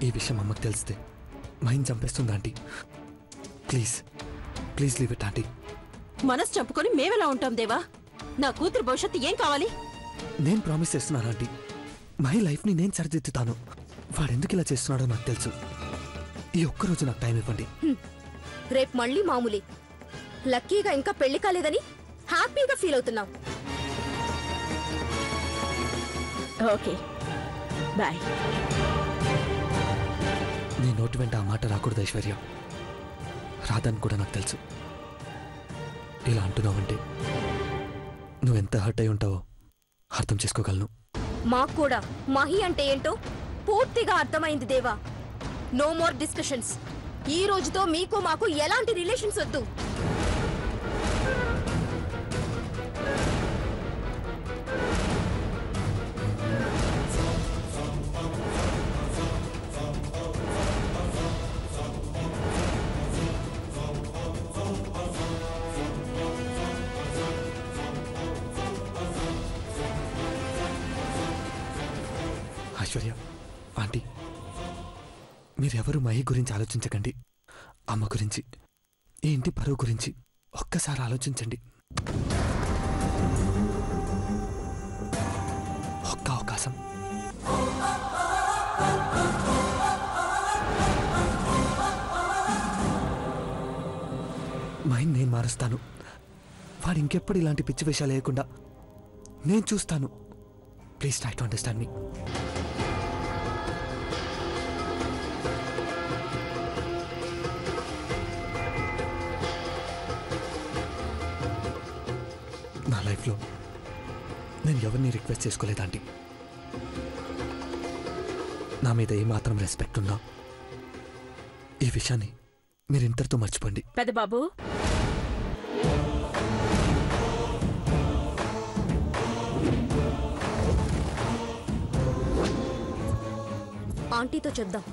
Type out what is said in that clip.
ఈ విషయం అమ్మకు తెలిస్తే మైండ్ చంపేస్తుంది aunty. Please please leave it aunty. మనసు చంపుకొని మేమెలా ఉంటాం దేవా? నా కూతురు భవిష్యత్తు ఏం కావాలి? నేను ప్రామిస్ చేస్తున్నాను ఆంటీ, మై లైఫ్ని నేను సరిదిద్దుతాను. వాడెందుకు ఇలా చేస్తున్నాడో నాకు తెలుసు. ఈ ఒక్కరోజు నాకు టైం ఇవ్వండి. రేపు మళ్ళీ మామూలే. లక్కీగా ఇంకా పెళ్లి కాలేదని హ్యాపీగా ఫీల్ అవుతున్నాం. Okay bye. నీ నోటి వెంట ఆ మాట రాకూడదు ఐశ్వర్య. రాదని కూడా నాకు తెలుసు. ఇలా అంటున్నావంటే నువ్వెంత హర్ట్ అయి ఉంటావో అర్థం చేసుకోగలను. మాకు కూడా మహి అంటే ఏంటో పూర్తిగా అర్థమైంది దేవా. No more discussions. ఈ రోజుతో మీకు మాకు ఎలాంటి రిలేషన్స్ వద్దు. ఐశ్వర్య ఆంటీ, మీరెవరు మహి గురించి ఆలోచించకండి. అమ్మ గురించి, ఈ ఇంటి పరువు గురించి ఒక్కసారి ఆలోచించండి. ఒక్క అవకాశం. మైండ్ నేను మారుస్తాను. వాడు ఇంకెప్పుడు ఇలాంటి పిచ్చి విషయాలు లేకుండా నేను చూస్తాను. ప్లీజ్ ట్రై టు అండర్స్టాండ్ మీ. నా లైఫ్లో నేను ఎవరిని రిక్వెస్ట్ చేసుకోలేదండి. నా మీద ఏమాత్రం రెస్పెక్ట్ ఉన్నా ఈ విషయాన్ని మీరు ఇంతటితో మర్చిపోండి. పెద్ద బాబు, ఆంటీతో చెప్దాం.